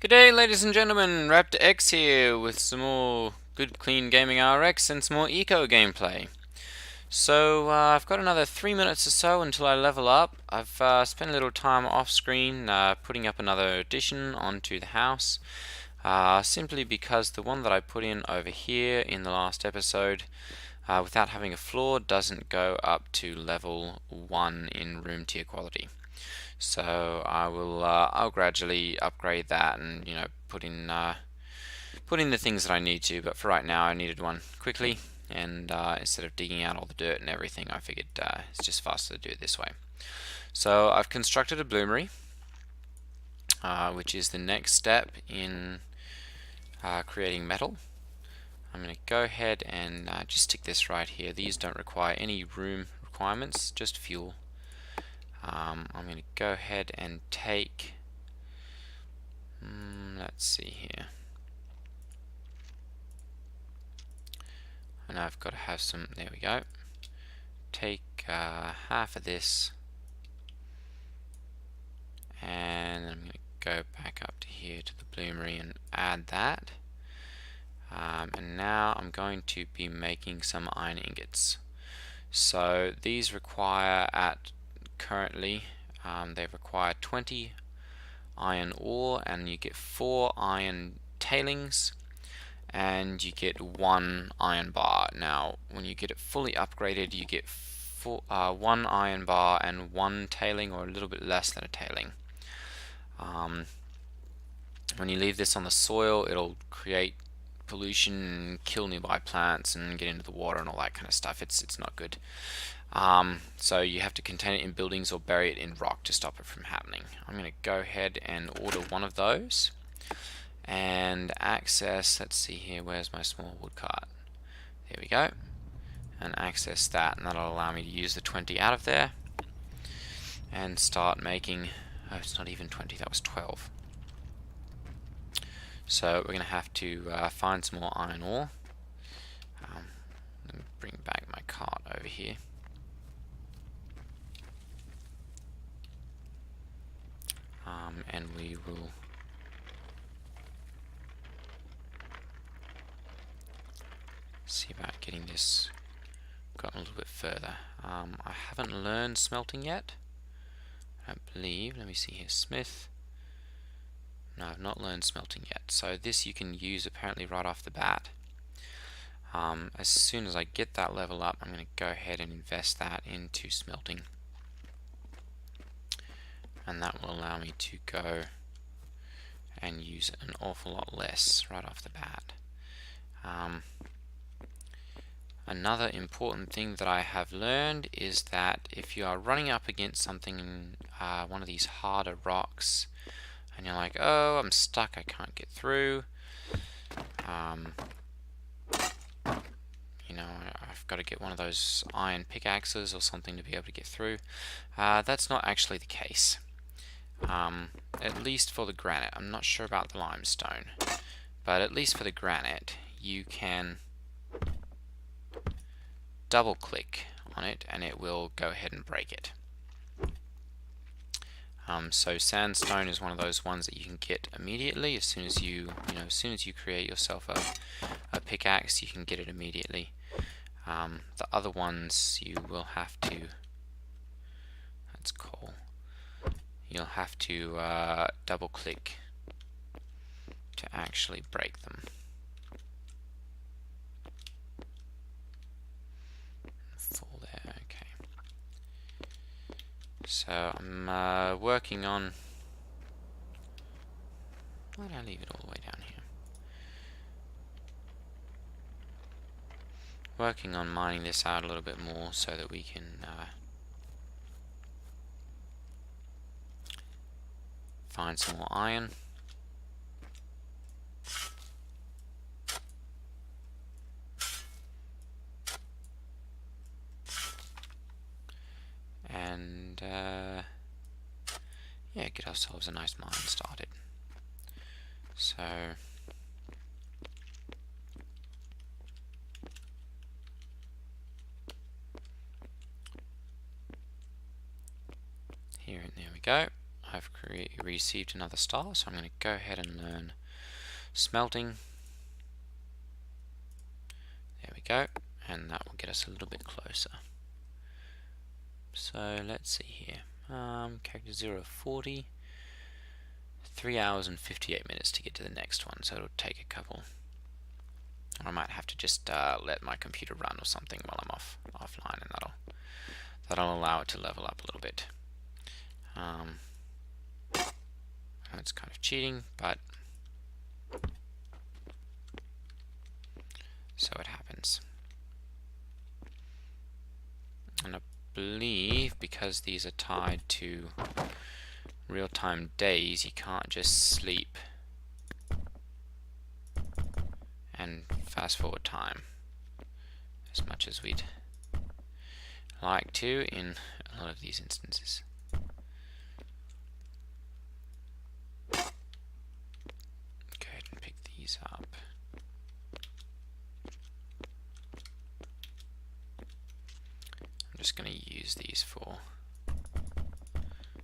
G'day ladies and gentlemen, Raptor X here with some more good clean gaming RX and some more eco gameplay. So I've got another 3 minutes or so until I level up. I've spent a little time off screen putting up another addition onto the house, simply because the one that I put in over here in the last episode without having a floor doesn't go up to level 1 in room tier quality. So I'll gradually upgrade that and put in the things that I need to. But for right now, I needed one quickly, and instead of digging out all the dirt and everything, I figured it's just faster to do it this way. So I've constructed a bloomery, which is the next step in creating metal. I'm going to go ahead and just stick this right here. These don't require any room requirements, just fuel. I'm going to go ahead and take, let's see here. And I've got to have some, there we go. Take half of this, and I'm going to go back up to here to the bloomery and add that. And now I'm going to be making some iron ingots. So these require currently they require 20 iron ore, and you get 4 iron tailings, and you get 1 iron bar. Now when you get it fully upgraded, you get 1 iron bar and 1 tailing, or a little bit less than a tailing. When you leave this on the soil, it'll create pollution, kill nearby plants, and get into the water and all that kind of stuff. It's not good. So you have to contain it in buildings or bury it in rock to stop it from happening. I'm going to go ahead and order one of those and access, let's see here, where's my small wood cart? There we go. And access that, and that'll allow me to use the 20 out of there and start making, oh, it's not even 20, that was 12. So we're going to have to find some more iron ore. Let me bring back my cart over here. And we will see about getting this gotten a little bit further. I haven't learned smelting yet, I don't believe. Let me see here, smith. No, I've not learned smelting yet. So this you can use apparently right off the bat. As soon as I get that level up, I'm going to go ahead and invest that into smelting. And that will allow me to go and use an awful lot less right off the bat. Another important thing that I have learned is that if you are running up against something, one of these harder rocks, and you're like, oh, I'm stuck, I can't get through, I've got to get one of those iron pickaxes or something to be able to get through. That's not actually the case. At least for the granite. I'm not sure about the limestone, but at least for the granite you can double click on it and it will go ahead and break it. So sandstone is one of those ones that you can get immediately as soon as you create yourself a pickaxe. You can get it immediately. The other ones you will have to, that's coal, you'll have to double click to actually break them. Full there, okay. So I'm working on, why did I leave it all the way down here? Working on mining this out a little bit more so that we can find some more iron. And yeah, get ourselves a nice mine started. So here, and there we go. I've received another star, so I'm going to go ahead and learn smelting. There we go, and that will get us a little bit closer. So let's see here. Character 0 of 40. 3 hours and 58 minutes to get to the next one, so it'll take a couple. Or I might have to just let my computer run or something while I'm offline, and that'll allow it to level up a little bit. It's kind of cheating, but so it happens. And I believe because these are tied to real-time days, you can't just sleep and fast forward time as much as we'd like to in a lot of these instances. Go ahead and pick these up. I'm just going to use these for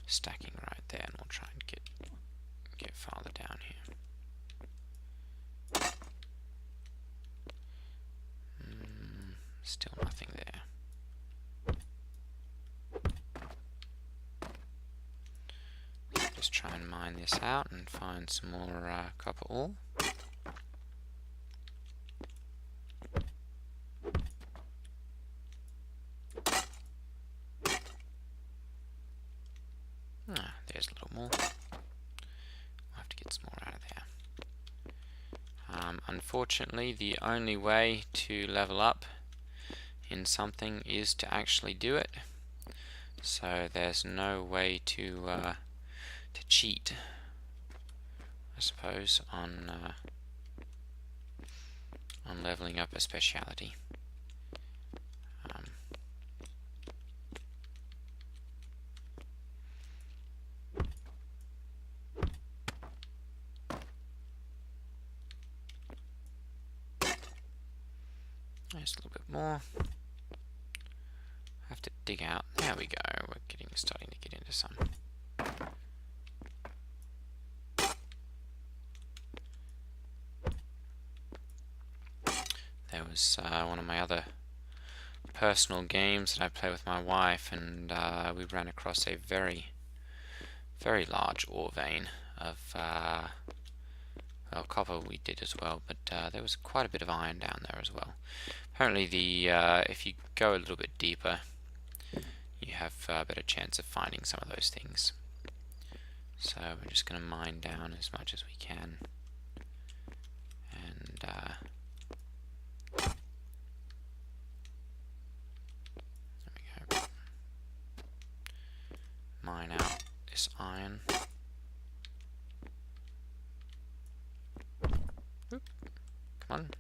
stacking right there, and we'll try and get farther down here. Still nothing there. Just try and mine this out and find some more copper ore. There's a little more. We'll have to get some more out of there. Unfortunately, the only way to level up in something is to actually do it. So there's no way to cheat, I suppose, on leveling up a speciality. Just a little bit more. Have to dig out. There we go. We're starting to get into some. There was one of my other personal games that I play with my wife, and we ran across a very, very large ore vein of well, copper we did as well, but there was quite a bit of iron down there as well. Apparently, if you go a little bit deeper, you have a better chance of finding some of those things. So we're just going to mine down as much as we can, and there we go. Mine out this iron. Oop. Come on.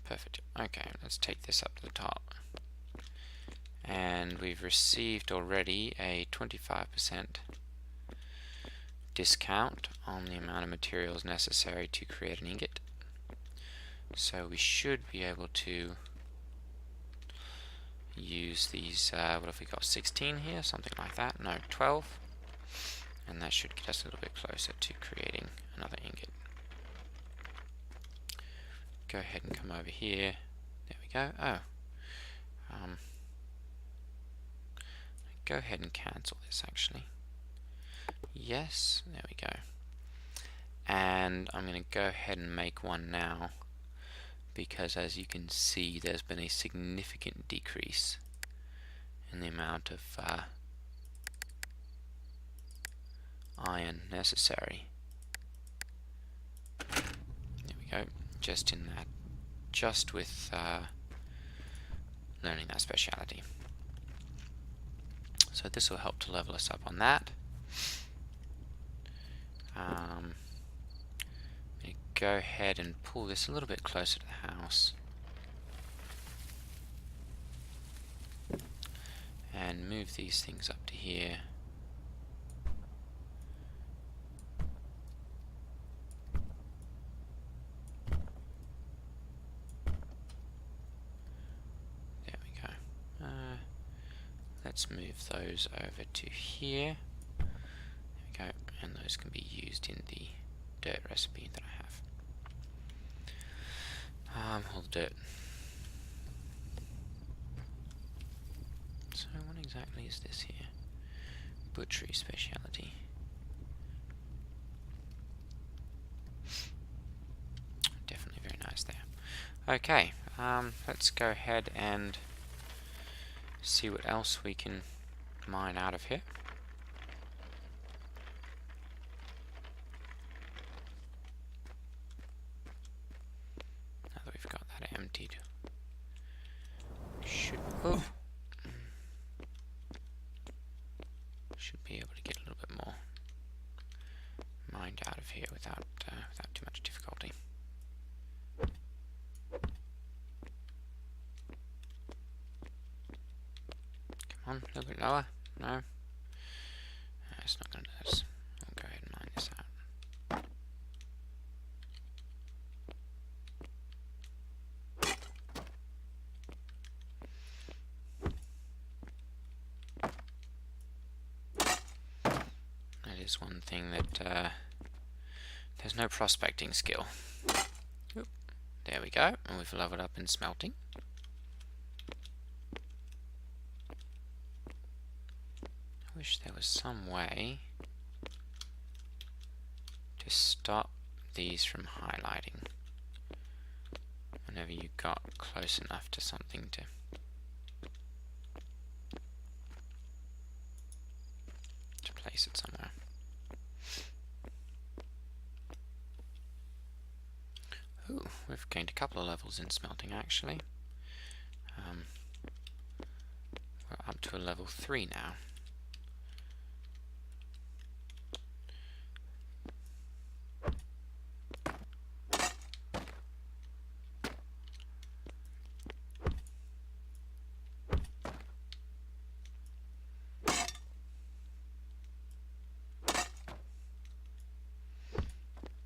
Perfect. Okay, let's take this up to the top. And we've received already a 25% discount on the amount of materials necessary to create an ingot. So we should be able to use these, what have we got, 16 here? Something like that. No, 12. And that should get us a little bit closer to creating another ingot. Go ahead and come over here. There we go. Oh. Go ahead and cancel this actually. Yes, there we go. And I'm going to go ahead and make one now, because as you can see, there's been a significant decrease in the amount of iron necessary. There we go. Just with learning that speciality. So this will help to level us up on that. I'm going to go ahead and pull this a little bit closer to the house. And move these things up to here. let's move those over to here. There we go, and those can be used in the dirt recipe that I have. All the dirt. So what exactly is this here? Butchery speciality. Definitely very nice there. Okay, let's go ahead and see what else we can mine out of here. Now that we've got that emptied, should be able to get a little bit more mined out of here without too much difficulty. Come on, a little bit lower. No, it's not going to do this. I'll go ahead and mine this out. That is one thing that there's no prospecting skill. Oop. There we go, and we've leveled up in smelting. I wish there was some way to stop these from highlighting whenever you got close enough to something to place it somewhere. Ooh, we've gained a couple of levels in smelting actually. We're up to a level 3 now.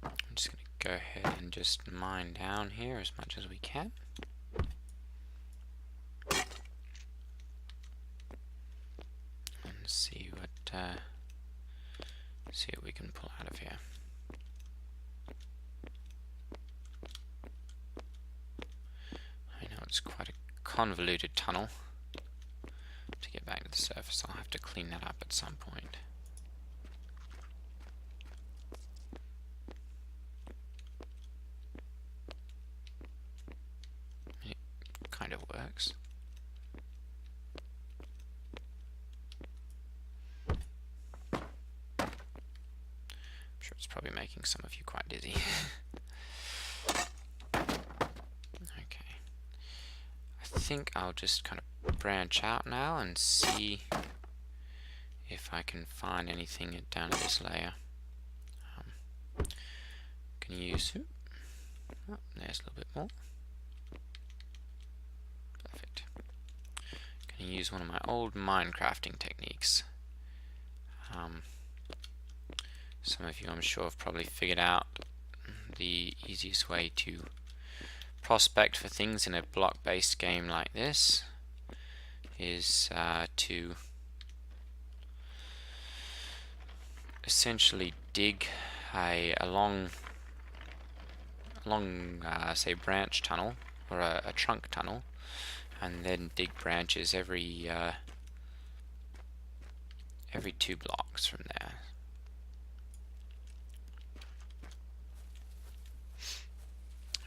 I'm just going to go ahead and just mine down here as much as we can. And see what we can pull out of here. I know it's quite a convoluted tunnel. To get back to the surface, I'll have to clean that up at some point. It kind of works. I'm sure it's probably making some of you quite dizzy. Okay. I think I'll just kind of branch out now and see if I can find anything down at this layer. Can use, oh, there's a little bit more. Perfect. Can use one of my old minecrafting techniques. Some of you, I'm sure, have probably figured out the easiest way to prospect for things in a block-based game like this is to essentially dig a long say branch tunnel or a trunk tunnel, and then dig branches every 2 blocks from there.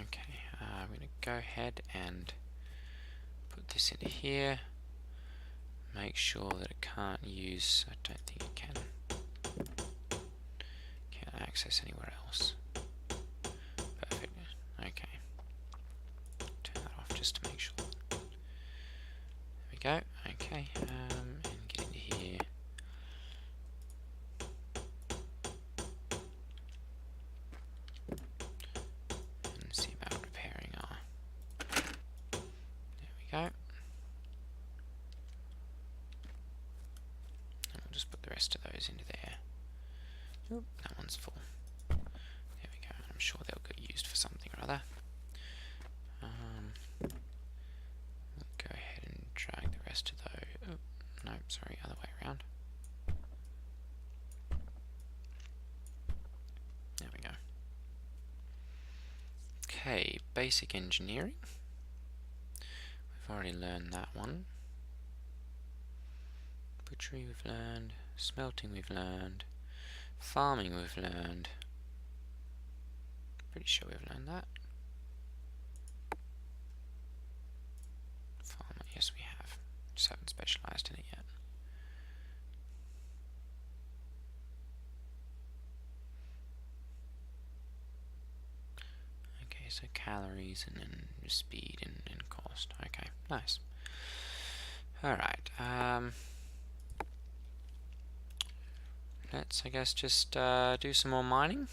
Okay, I'm going to go ahead and put this into here. Make sure that it can't use, I don't think it can. Can't access anywhere else. Perfect. Okay. Turn that off just to make sure. There we go. Okay. And get into here. And see about repairing our. There we go. And we'll just put the rest of those into there. Oop, that one's full. There we go. I'm sure they'll get used for something or other. We'll go ahead and drag the rest of those. Oh, nope. Sorry, other way around. There we go. Okay, basic engineering. We've already learned that one. Butchery we've learned. Smelting we've learned. Farming we've learned. Pretty sure we've learned that. Farmer, yes we have. Just haven't specialized in it yet. Okay, so calories and then speed and cost. Okay, nice. Alright, let's, I guess, just do some more mining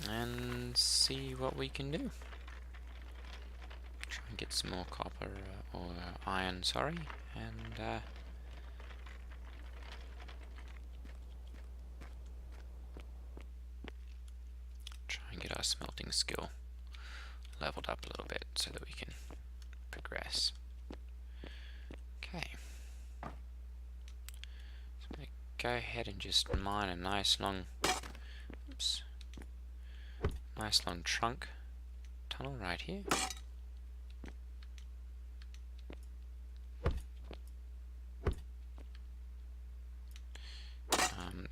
and see what we can do. Try and get some more copper, or iron, sorry, and try and get our smelting skill leveled up a little bit so that we can progress. Okay. So I'm going to go ahead and just mine a nice long, oops, nice long trunk tunnel right here.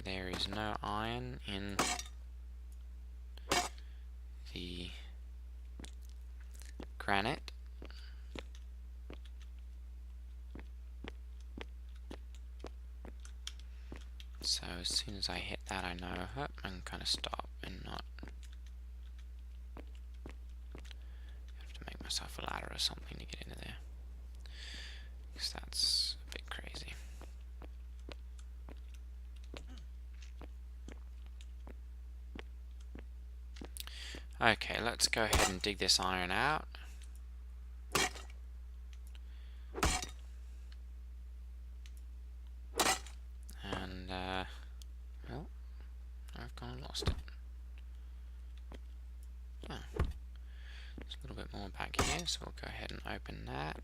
There is no iron in the granite. So as soon as I hit that, I know I can kind of stop and not have to make myself a ladder or something to get into there, because that's a bit crazy. Okay, let's go ahead and dig this iron out. And, well, I've gone and lost it. Oh. There's a little bit more back here, so we'll go ahead and open that.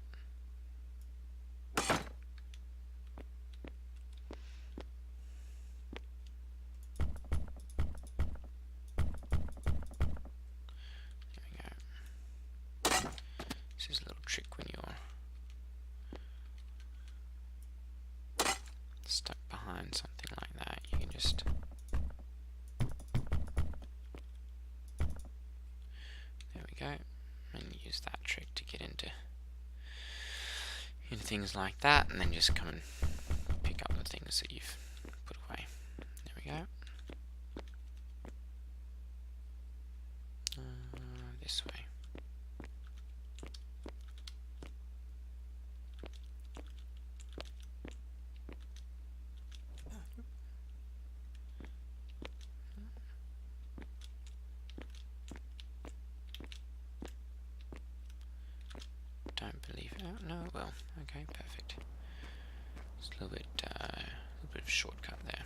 This is a little trick when you're stuck behind something like that. You can just there we go, and use that trick to get into things like that, and then just come and pick up the things that you've put away. There we go. This way. Don't believe it. Oh, no, well, okay, perfect. It's a little bit of a shortcut there.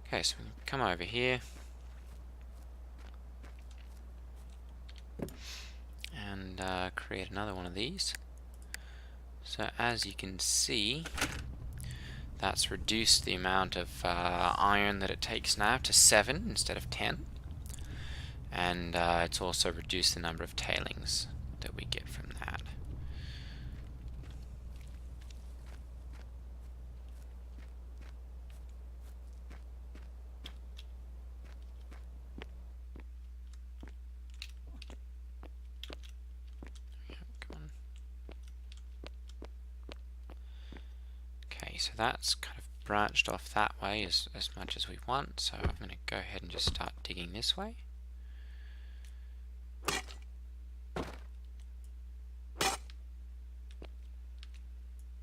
Okay, so we can come over here and create another one of these. So as you can see, that's reduced the amount of iron that it takes now to 7 instead of 10, and it's also reduced the number of tailings that we get from that. So that's kind of branched off that way as much as we want, so I'm going to go ahead and just start digging this way.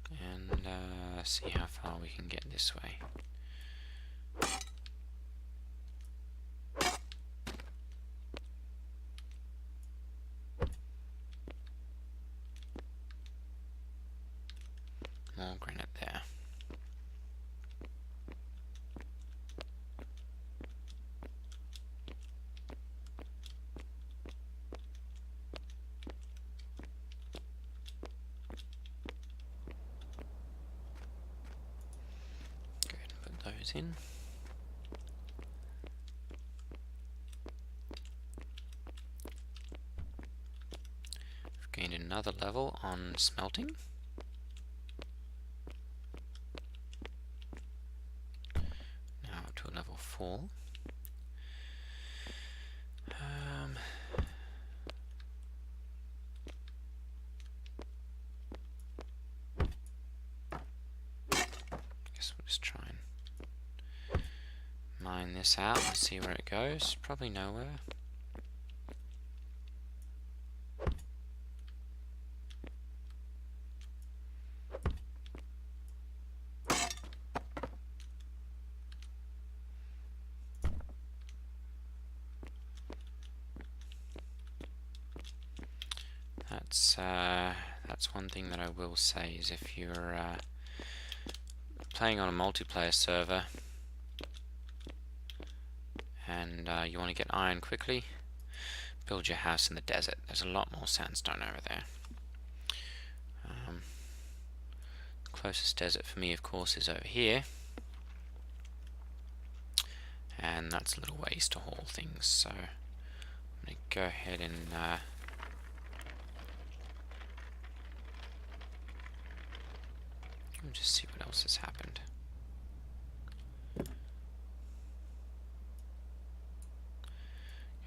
And see how far we can get this way. More granite there. those in. We've gained another level on smelting. Now up to a level 4. Guess we'll just try and mine this out and see where it goes. Probably nowhere. That's one thing that I will say is if you're playing on a multiplayer server and you want to get iron quickly, build your house in the desert. There's a lot more sandstone over there. The closest desert for me, of course, is over here, and that's a little ways to haul things. So I'm going to go ahead and we'll just see what else has happened.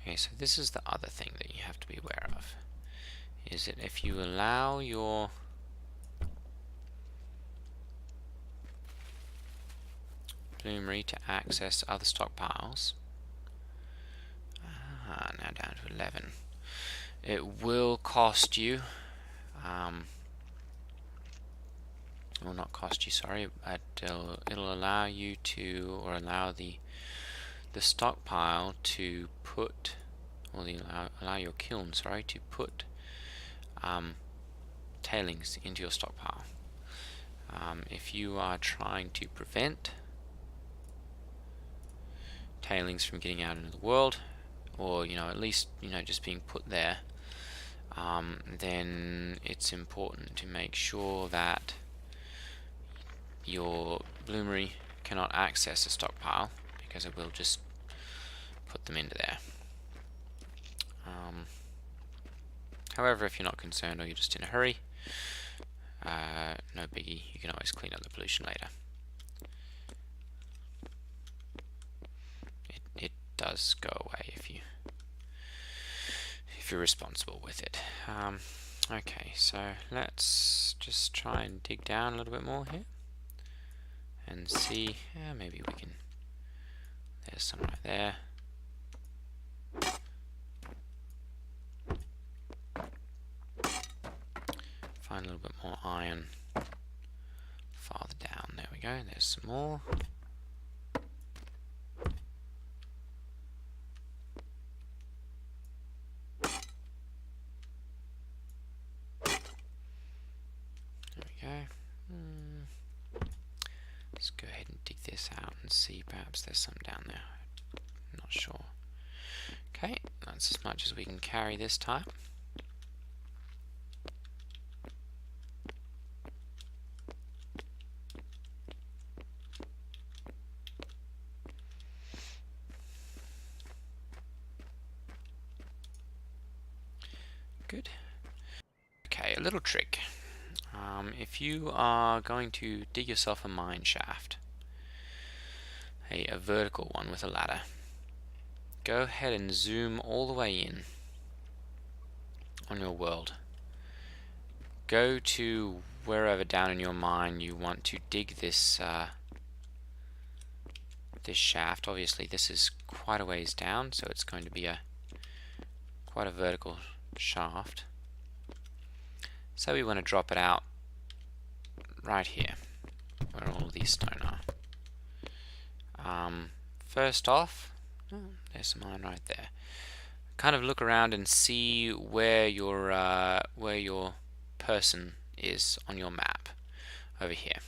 Okay, so this is the other thing that you have to be aware of, is that if you allow your bloomery to access other stockpiles, now down to 11, it will cost you, will not cost you, sorry, but it'll allow you to, or allow the stockpile to put, or allow your kiln, sorry, to put tailings into your stockpile. If you are trying to prevent tailings from getting out into the world, or at least just being put there, then it's important to make sure that your bloomery cannot access a stockpile, because it will just put them into there. However, if you're not concerned or you're just in a hurry, no biggie, you can always clean up the pollution later. It does go away if you're responsible with it. Okay, so let's just try and dig down a little bit more here and see. Maybe we can. There's some right there. Find a little bit more iron farther down. There we go. There's some more. There we go. Let's go ahead and dig this out and see. Perhaps there's some down there. Not sure. Okay, that's as much as we can carry this time. Good. Okay, a little trick. If you are going to dig yourself a mine shaft, a vertical one with a ladder, go ahead and zoom all the way in on your world. Go to wherever down in your mine you want to dig this this shaft. Obviously this is quite a ways down, so it's going to be quite a vertical shaft. So we want to drop it out right here where all of these stone are. First off, there's some iron right there. Kind of look around and see where your person is on your map over here.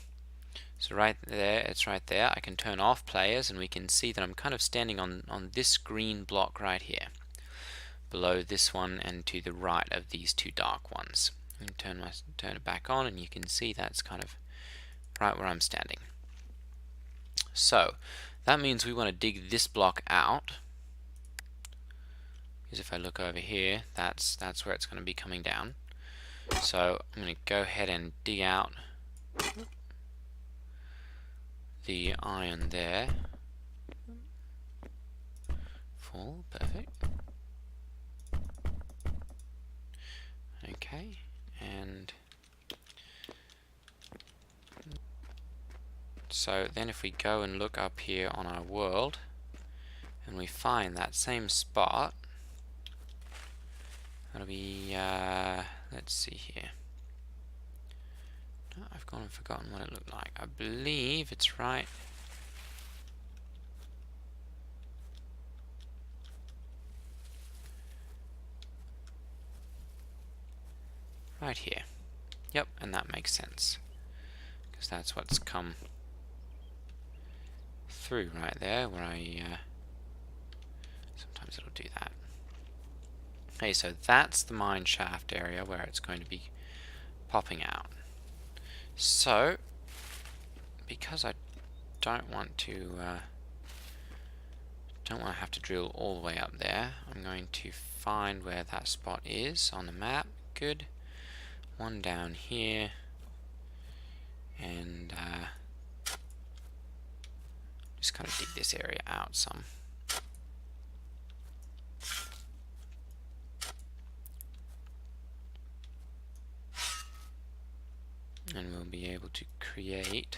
So right there, it's right there. I can turn off players and we can see that I'm kind of standing on this green block right here, below this one and to the right of these two dark ones. And turn it back on and you can see that's kind of right where I'm standing. So that means we want to dig this block out, because if I look over here, that's where it's going to be coming down. So I'm going to go ahead and dig out the iron there. Full, perfect. Okay, and so then if we go and look up here on our world and we find that same spot, that'll be, let's see here. Oh, I've gone and forgotten what it looked like. I believe it's right here. Yep, and that makes sense, because that's what's come through right there, where sometimes it'll do that. Okay, so that's the mine shaft area where it's going to be popping out. So, because I don't want to have to drill all the way up there, I'm going to find where that spot is on the map. Good. One down here, and just kind of dig this area out some. And we'll be able to create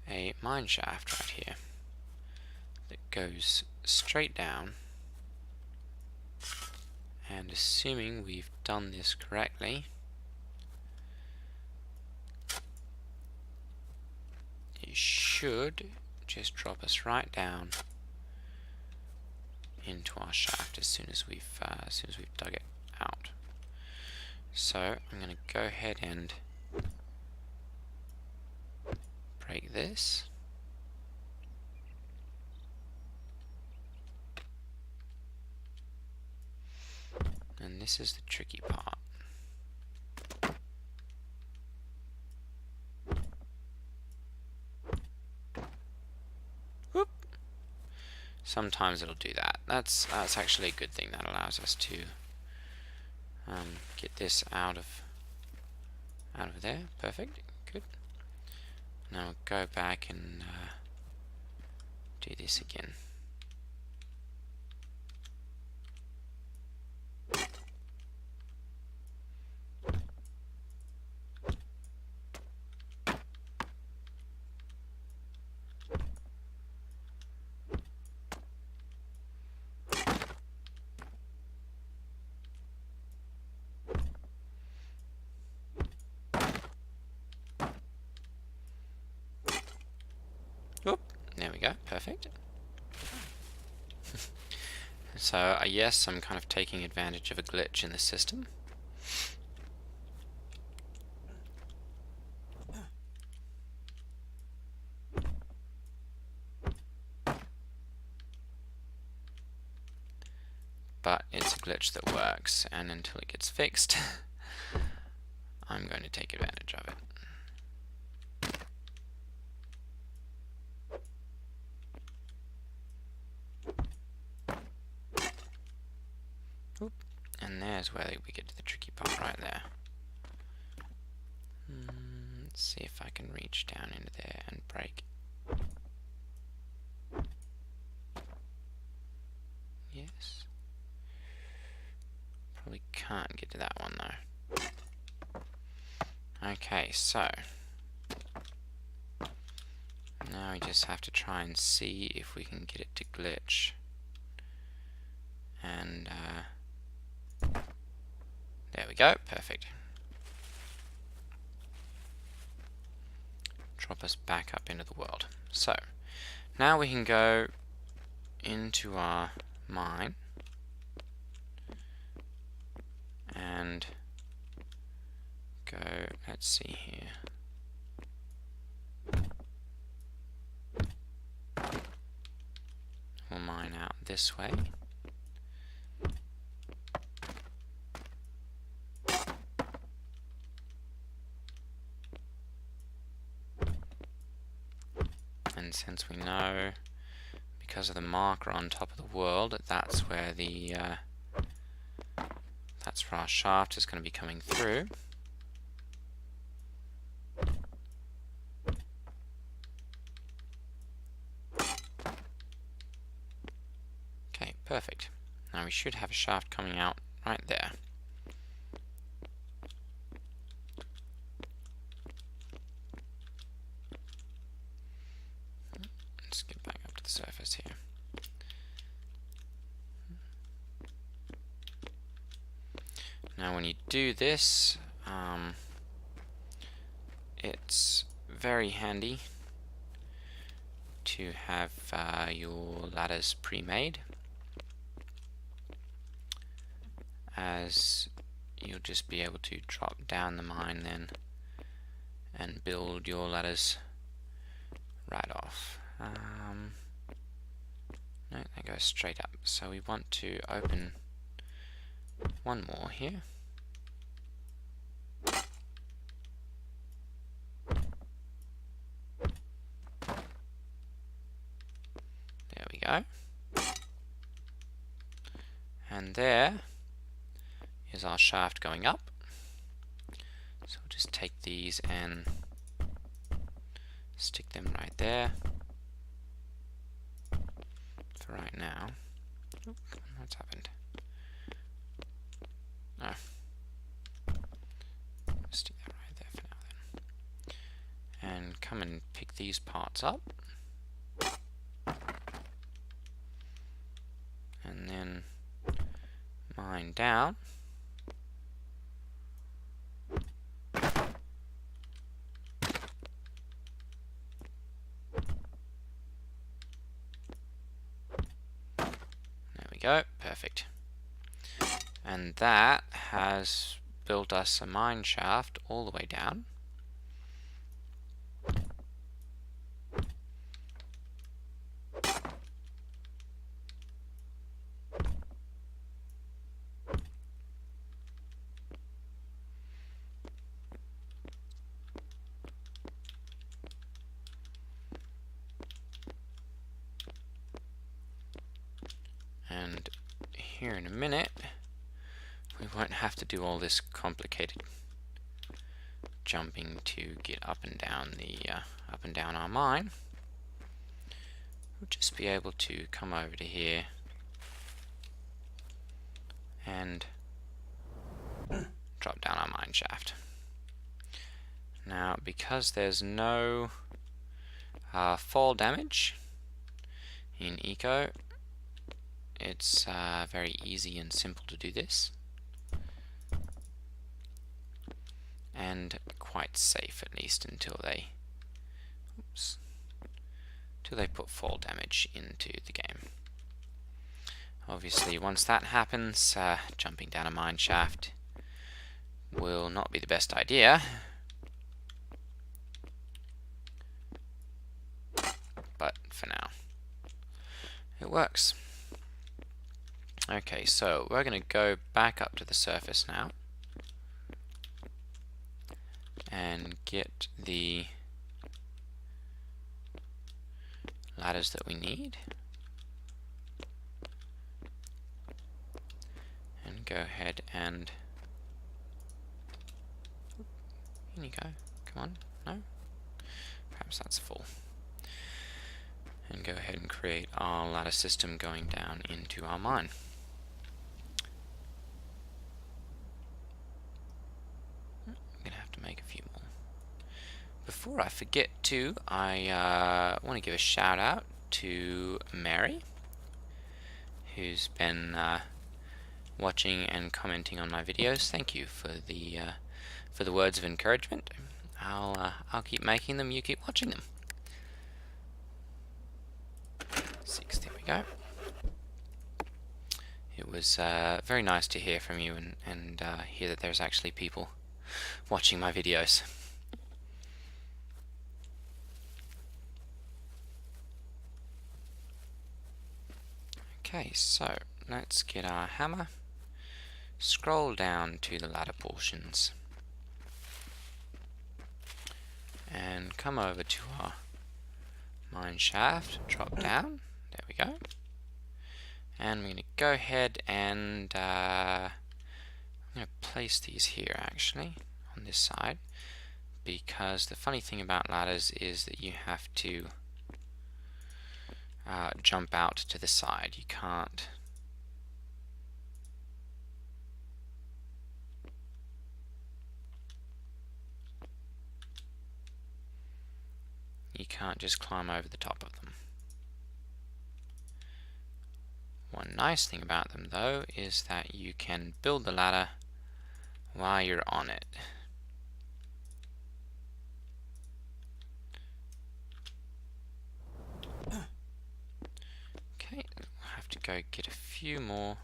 a mine shaft right here that goes straight down, and assuming we've done this correctly, it should just drop us right down into our shaft as soon as we've dug it out. So I'm going to go ahead and break this. And this is the tricky part. Whoop. Sometimes it'll do that. That's actually a good thing. That allows us to get this out of there. Perfect. Good. Now we'll go back and do this again. Whoop. There we go. Perfect. So yes, I'm kind of taking advantage of a glitch in the system. But it's a glitch that works, and until it gets fixed, I'm going to take advantage of it. Oop. And there's where we get to the tricky part right there. Let's see if I can reach down into there and break. Yes. Probably can't get to that one though. Okay, so now we just have to try and see if we can get it to glitch. And there we go, perfect. Drop us back up into the world. So now we can go into our mine and go, let's see here. We'll mine out this way. And since we know, because of the marker on top of the world, that's where our shaft is going to be coming through. Okay, perfect. Now we should have a shaft coming out right there. Let's get back up to the surface here. Now when you do this, it's very handy to have your ladders pre-made, as you'll just be able to drop down the mine then and build your ladders right off. No, that goes straight up, so we want to open one more here. There we go. And there is our shaft going up. So we'll just take these and stick them right there for right now. Oh, what's happened? No. Stick that right there for now then. And come and pick these parts up. And then mine down. There we go, perfect. And that has built us a mine shaft all the way down. And here in a minute, we won't have to do all this complicated jumping to get up and down our mine. We'll just be able to come over to here and drop down our mine shaft. Now, because there's no fall damage in Eco, it's very easy and simple to do this, and quite safe, at least until they put fall damage into the game. Obviously, once that happens, jumping down a mine shaft will not be the best idea, but for now it works. Okay, so we're going to go back up to the surface now and get the ladders that we need, and go ahead and in you go. Come on. No? Perhaps that's full. And go ahead and create our ladder system going down into our mine. I'm going to have to make a few more. Before I forget to, I want to give a shout out to Mary, who's been watching and commenting on my videos. Thank you for the words of encouragement. I'll keep making them, you keep watching them. 6, there we go. It was very nice to hear from you and hear that there's actually people watching my videos. Okay, so let's get our hammer, scroll down to the ladder portions, and come over to our mineshaft, drop down. There we go. And we're going to go ahead and I'm going to place these here actually on this side, because the funny thing about ladders is that you have to jump out to the side. You can't just climb over the top of them. One nice thing about them though is that you can build the ladder while you're on it. Okay, we'll have to go get a few more.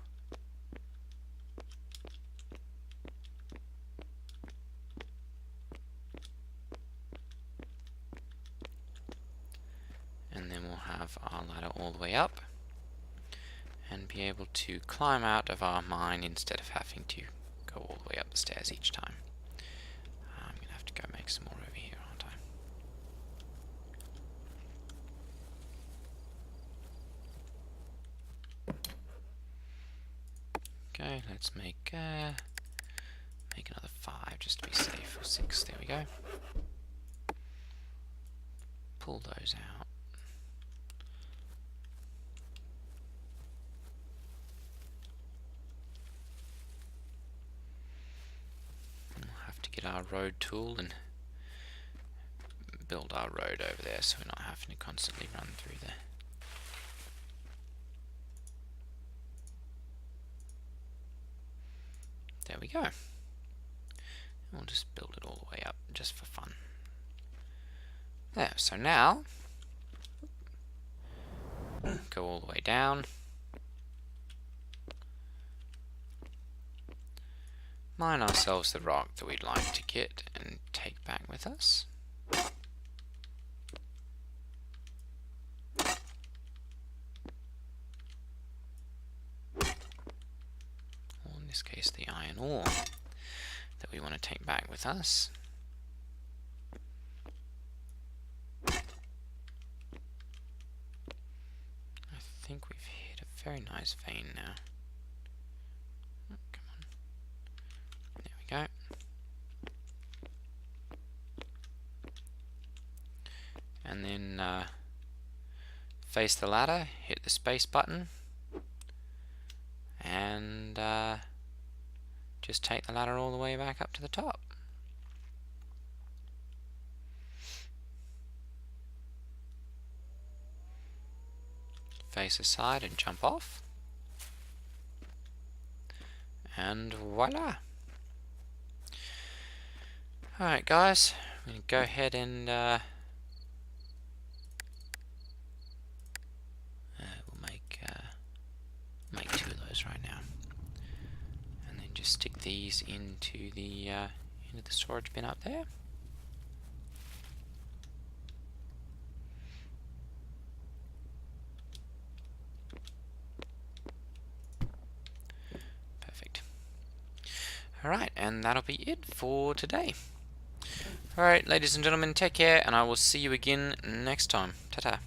And then we'll have our ladder all the way up and be able to climb out of our mine instead of having to go all the way up the stairs each time. I'm going to have to go make some more over here, aren't I? Okay, let's make another 5 just to be safe, or 6, there we go. Pull those out. Get our road tool and build our road over there so we're not having to constantly run through there. There we go. And we'll just build it all the way up just for fun. There, so now go all the way down. Mine ourselves the rock that we'd like to get and take back with us. Or in this case the iron ore that we want to take back with us. I think we've hit a very nice vein now. Go. And then face the ladder, hit the space button, and just take the ladder all the way back up to the top. Face aside and jump off. And voila! Alright guys, I'm going to go ahead and we'll make 2 of those right now, and then just stick these into the storage bin up there. Perfect. Alright, and that'll be it for today. Alright, ladies and gentlemen, take care, and I will see you again next time. Ta-ta.